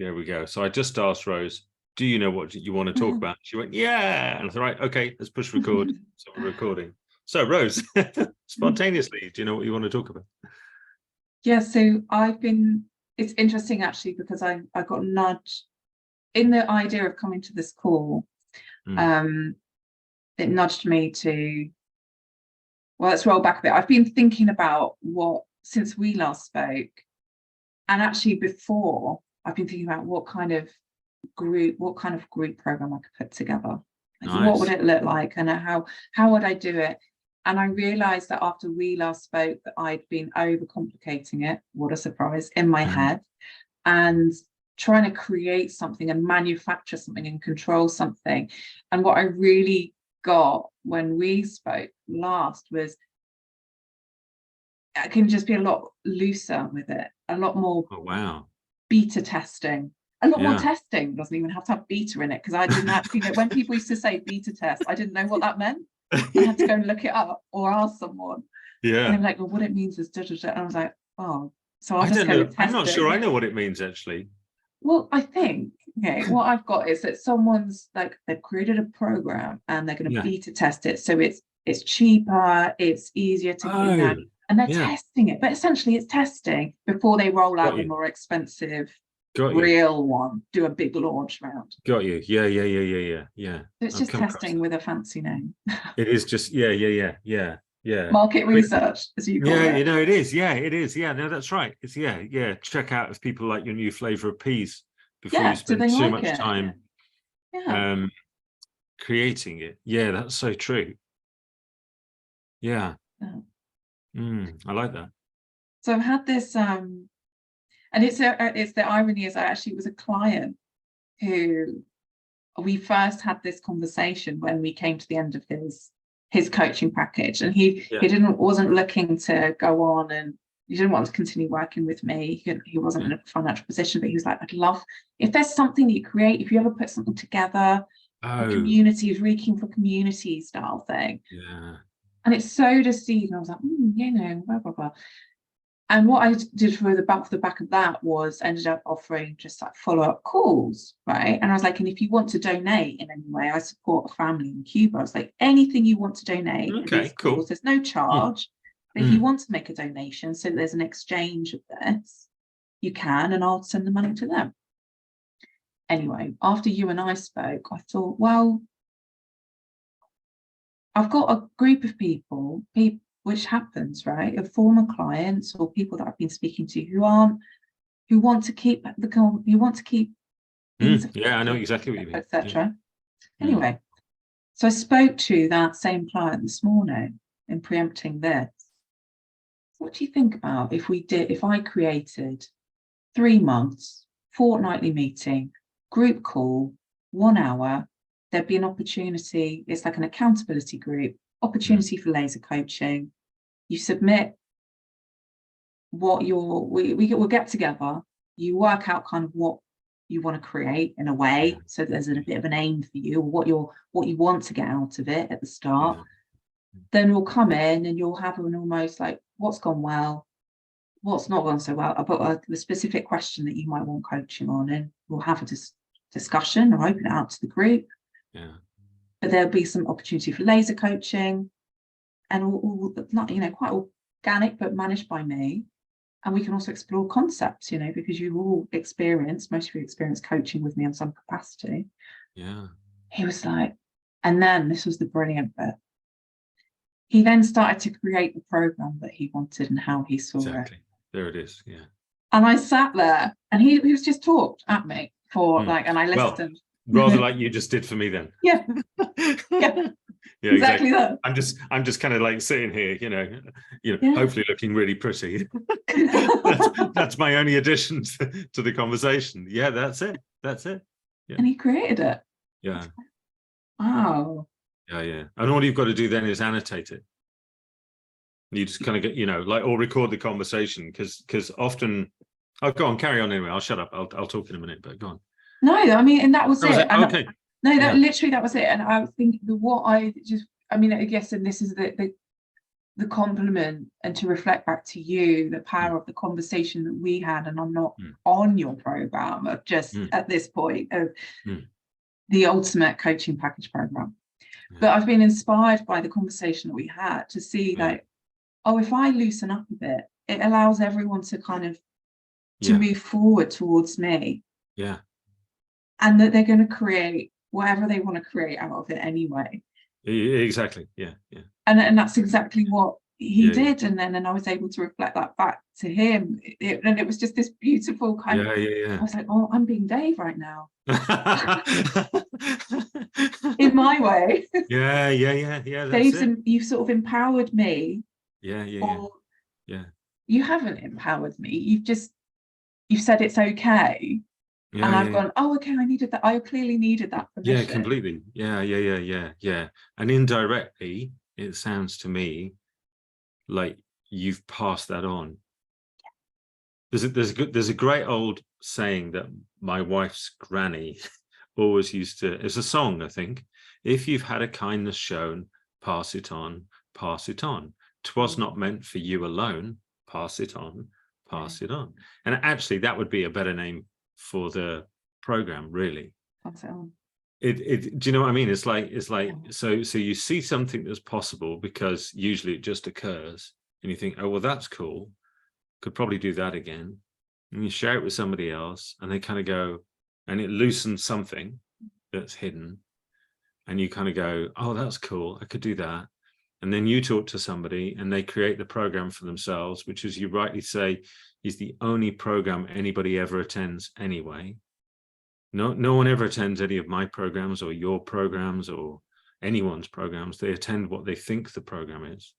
There we go. So I just asked Rose, do you know what you want to talk about? She went, yeah. And I said, right, okay, let's push record. So we're recording. So Rose, spontaneously, do you know what you want to talk about? Yeah, so it's interesting actually, because I got nudged in the idea of coming to this call. It nudged me to, well, let's roll back a bit. I've been thinking about since we last spoke, and actually before, I've been thinking about what kind of group program I could put together. Like, nice. what would it look like, and how would I do it? And I realized that after we last spoke that I'd been overcomplicating it, what a surprise, in my head, and trying to create something and manufacture something and control something. And what I really got when we spoke last was I can just be a lot looser with it, a lot more beta testing, a lot more testing. Doesn't even have to have beta in it, because I didn't actually know when people used to say beta test, I didn't know what that meant. I had to go and look it up or ask someone. And they were like, well, what it means is da, da, da. And I was like, oh, so I'll just go with testing. I'm not sure I know what it means actually. Well, I think, okay, what I've got is that someone's like, they've created a program and they're going to beta test it. So it's cheaper, it's easier to do that. And they're testing it, but essentially it's testing before they roll out the more expensive real one, do a big launch round. Got you. Yeah. So it's just testing with a fancy name. It is just, yeah. Market research, as you call it. You know, it is. Yeah, it is. Yeah, no, that's right. It's check out if people like your new flavor of peas before you spend too much time creating it. Yeah, that's so true. Yeah. I like that. So I've had this and it's the irony is it was a client who we first had this conversation when we came to the end of his coaching package, and he wasn't looking to go on, and he didn't want to continue working with me. He wasn't in a financial position, but he was like, I'd love if there's something that you create, if you ever put something together, a community, is really keen for community style thing. And it's so deceiving. I was like, blah blah blah. And what I did for the back of that was ended up offering just like follow-up calls, right? And I was like, and if you want to donate in any way, I support a family in Cuba. I was like, anything you want to donate, these calls, there's no charge. But if you want to make a donation, so there's an exchange of this, you can, and I'll send the money to them. Anyway, after you and I spoke, I thought, well, I've got a group of people, which happens, right, of former clients or people that I've been speaking to who want to keep I know exactly what you mean, etc. Anyway, so I spoke to that same client this morning in preempting this. What do you think about if I created 3 months, fortnightly meeting, group call, 1 hour, there'd be an opportunity, it's like an accountability group, opportunity for laser coaching. You submit what we'll get together, you work out kind of what you want to create in a way, so there's a bit of an aim for you, or what you want to get out of it at the start. Then we'll come in and you'll have an almost like what's gone well, what's not gone so well, about the specific question that you might want coaching on, and we'll have a discussion or open it out to the group. But there'll be some opportunity for laser coaching, and all not quite organic, but managed by me. And we can also explore concepts, because you've all experienced, most of you experienced coaching with me in some capacity. He was like, and then this was the brilliant bit. He then started to create the program that he wanted and how he saw it. There it is. And I sat there, and he was just talked at me for and I listened. Rather like you just did for me then. Yeah, exactly that. I'm just kind of like sitting here, hopefully looking really pretty. that's my only addition to the conversation. Yeah, that's it. Yeah. And he created it. Yeah. Wow. Yeah. And all you've got to do then is annotate it. You just kind of get, or record the conversation, because often, go on, carry on anyway. I'll shut up. I'll talk in a minute, but go on. No, I mean, and that was it. Okay. Literally that was it. And I was thinking I guess, and this is the the compliment and to reflect back to you the power of the conversation that we had, and I'm not on your program of just at this point of the ultimate coaching package program. But I've been inspired by the conversation that we had to see that, oh, if I loosen up a bit, it allows everyone to kind of to move forward towards me. Yeah. And that they're going to create whatever they want to create out of it anyway. Exactly. Yeah. Yeah. And that's exactly what he did. And then I was able to reflect that back to him. And it was just this beautiful kind of, I was like, oh, I'm being Dave right now. In my way. Yeah. Dave's, you've sort of empowered me. Yeah. You haven't empowered me. You've said it's okay. And I've gone, oh, okay, I needed that. I clearly needed that permission. Yeah, completely. Yeah. And indirectly, it sounds to me like you've passed that on. There's a great old saying that my wife's granny always used to, it's a song, I think. If you've had a kindness shown, pass it on, pass it on. 'Twas not meant for you alone, pass it on, pass it on. And actually that would be a better name for the program, really. Pass it on. Do you know what I mean? It's like so you see something that's possible because usually it just occurs and you think, oh well, that's cool, could probably do that again, and you share it with somebody else and they kind of go, and it loosens something that's hidden, and you kind of go, oh that's cool, I could do that. And then you talk to somebody and they create the program for themselves, which, as you rightly say, is the only program anybody ever attends anyway. No one ever attends any of my programs or your programs or anyone's programs. They attend what they think the program is.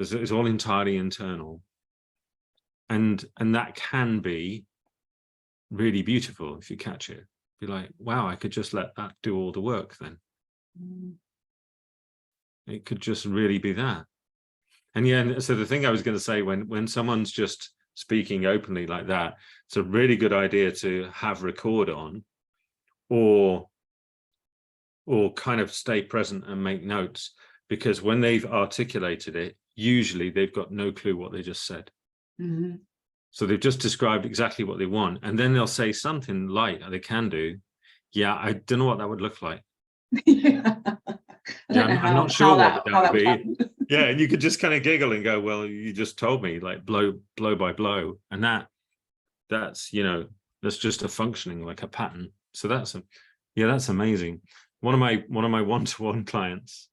It's all entirely internal. And that can be really beautiful if you catch it. Be like, wow, I could just let that do all the work then. It could just really be that. And yeah, so the thing I was going to say, when someone's just speaking openly like that, it's a really good idea to have record on, or kind of stay present and make notes, because when they've articulated it, usually they've got no clue what they just said. So they've just described exactly what they want, and then they'll say something like, they can do, yeah, I don't know what that would look like. I'm not sure what that would be. Yeah, and you could just kind of giggle and go, well, you just told me, like blow by blow, and that's that's just a functioning like a pattern. So that's amazing. One of my one-to-one clients,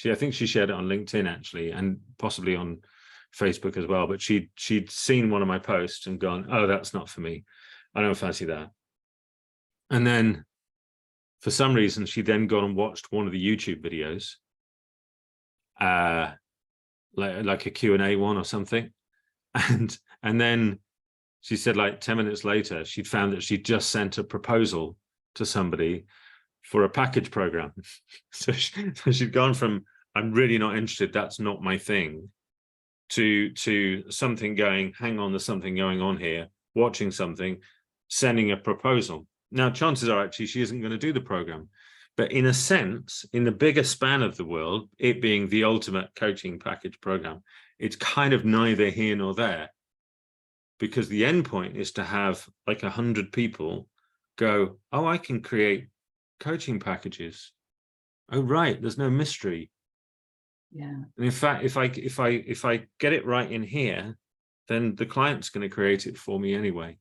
I think she shared it on LinkedIn actually, and possibly on Facebook as well, but she'd seen one of my posts and gone, oh, that's not for me, I don't fancy that. And then for some reason she then gone and watched one of the YouTube videos, like a Q&A one or something, and then she said like 10 minutes later she'd found that she'd just sent a proposal to somebody for a package program. So she'd gone from, I'm really not interested, that's not my thing, to something going, hang on, there's something going on here, watching something, sending a proposal. Now chances are actually she isn't going to do the program, but in a sense, in the bigger span of the world, it being the ultimate coaching package program, it's kind of neither here nor there, because the end point is to have like 100 people go, oh, I can create coaching packages. Oh, right, there's no mystery. Yeah. And in fact, if I get it right in here, then the client's going to create it for me anyway.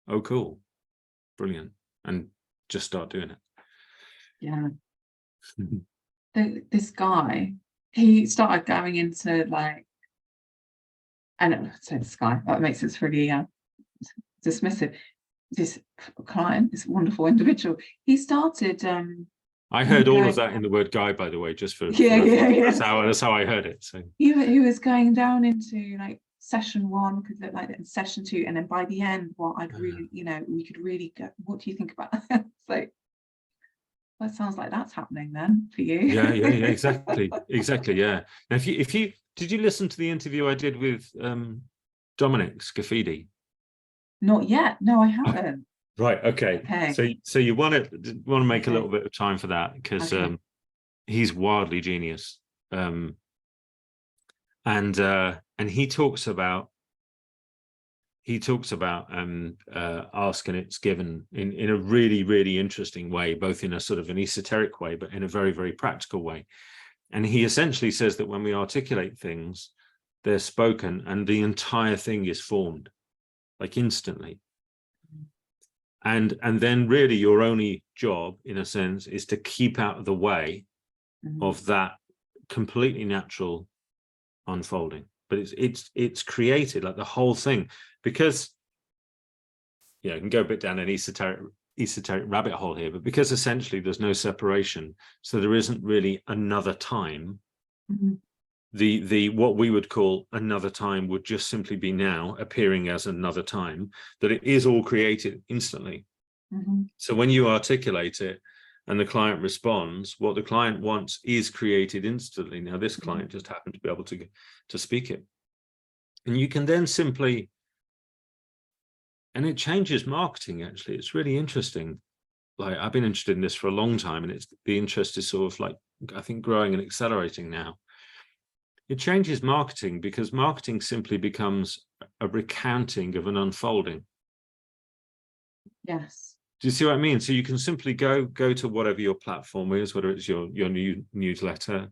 Oh, cool. Brilliant. And just start doing it. Yeah. This guy, he started going into like, I don't know, say this guy, that makes it really dismissive. This client, this wonderful individual, he started I heard all of that in the word guy, by the way, just for that's how I heard it. So he was going down into like session 1, because it like in session 2, and then by the end, what I'd really, we could really go, what do you think about that? So that sounds like that's happening then for you. Yeah, exactly, yeah. Now, if you did you listen to the interview I did with Dominic Scafidi? Not yet. No, I haven't. Right. Okay. So you want to make a little bit of time for that, because he's wildly genius. And and he talks about ask and it's given in a really, really interesting way, both in a sort of an esoteric way, but in a very, very practical way. And he essentially says that when we articulate things, they're spoken and the entire thing is formed, like instantly. And then really your only job, in a sense, is to keep out of the way of that completely natural unfolding. But it's created, like the whole thing, because you can go a bit down an esoteric rabbit hole here, but because essentially there's no separation, so there isn't really another time. The what we would call another time would just simply be now appearing as another time, that it is all created instantly. So when you articulate it and the client responds, what the client wants is created instantly. Now this client just happened to be able to speak it, and you can then simply, and it changes marketing. Actually, it's really interesting. Like, I've been interested in this for a long time, and the interest is sort of like, I think, growing and accelerating now. It changes marketing because marketing simply becomes a recounting of an unfolding. Yes. Do you see what I mean? So you can simply go to whatever your platform is, whether it's your new newsletter,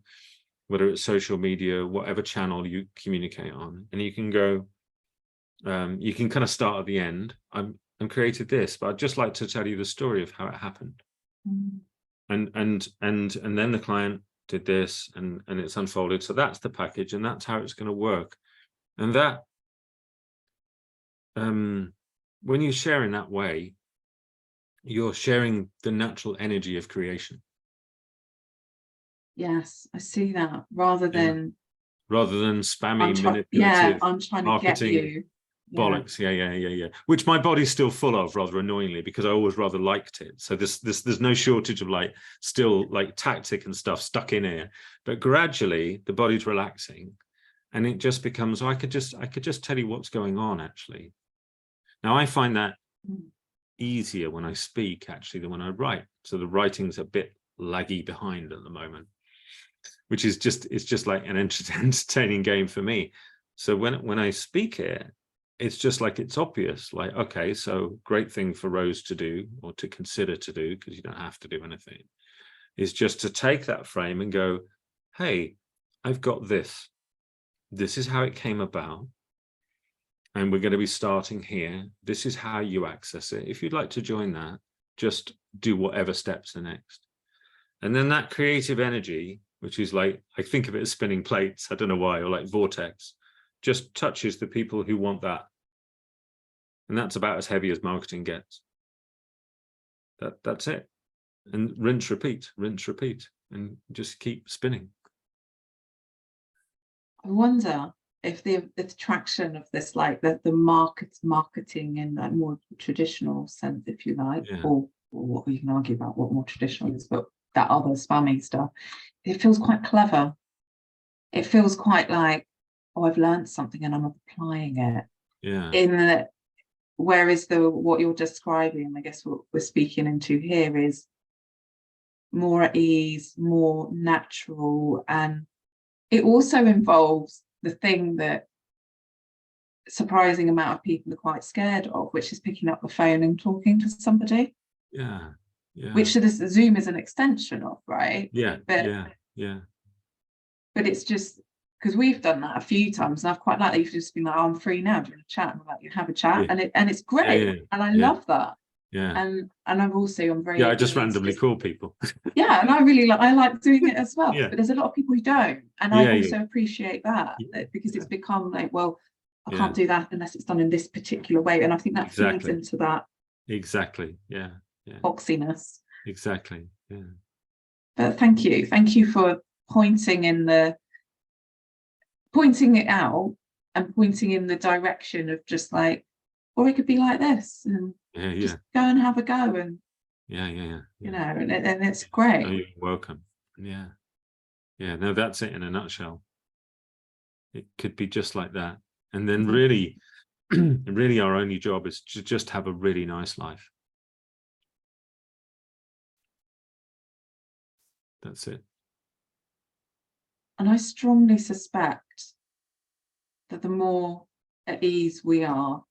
whether it's social media, whatever channel you communicate on, and you can go, you can kind of start at the end. I'm created this, but I'd just like to tell you the story of how it happened. And then the client did this, and it's unfolded. So that's the package, and that's how it's going to work. And that, when you share in that way, you're sharing the natural energy of creation. Yes, I see that. Rather than spammy, manipulative, I'm trying to marketing get you. bollocks. Yeah. Which my body's still full of, rather annoyingly, because I always rather liked it. So there's no shortage of still tactic and stuff stuck in here. But gradually the body's relaxing, and it just becomes, I could just tell you what's going on actually. Now I find that easier when I speak actually than when I write. So the writing's a bit laggy behind at the moment, which is just like an entertaining game for me. So when I speak it, it's just like, it's obvious, like, okay, so great thing for Rose to do, or to consider to do, because you don't have to do anything, is just to take that frame and go, hey, I've got this. This is how it came about. And we're going to be starting here. This is how you access it. If you'd like to join that, just do whatever steps are next. And then that creative energy, which is like, I think of it as spinning plates, I don't know why, or like vortex, just touches the people who want that. And that's about as heavy as marketing gets. That's it. And rinse, repeat, and just keep spinning. I wonder if the traction of this, like the marketing in that more traditional sense, if you like, or what you can argue about what more traditional is, but that other spammy stuff, it feels quite clever. It feels quite like, oh, I've learned something and I'm applying it. Yeah. Whereas what you're describing, I guess what we're speaking into here, is more at ease, more natural, and it also involves the thing that surprising amount of people are quite scared of, which is picking up the phone and talking to somebody. Yeah. Which the Zoom is an extension of, right? Yeah. But it's just because we've done that a few times, and I've quite liked that you've just been like, oh, I'm free now, do you want to chat? And like, you have a chat, and it's great, and I love that. And I'm very I just randomly call people. And I like doing it as well. But there's a lot of people who don't, and I also appreciate that because it's become like, well, I can't do that unless it's done in this particular way, and I think that feeds into that boxiness. Exactly. But thank you for pointing it out and pointing in the direction of just like, or it could be like this, and just go and have a go, and you know, and it's great. Oh, you're welcome. No, that's it in a nutshell. It could be just like that, and then really really our only job is to just have a really nice life. That's it. And I strongly suspect that the more at ease we are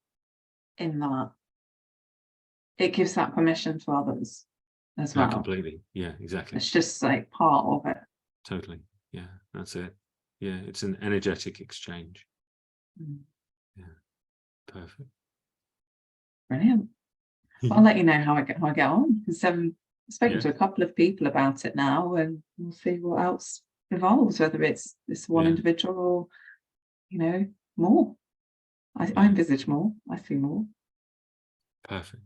in that, it gives that permission to others as well. Completely. Yeah, exactly. It's just like part of it. Totally. Yeah, that's it. Yeah, it's an energetic exchange. Yeah, perfect. Brilliant. I'll let you know how I get on, because I've spoken to a couple of people about it now, and we'll see what else evolves, whether it's this one individual or, you know, more. I envisage more. I see more. Perfect.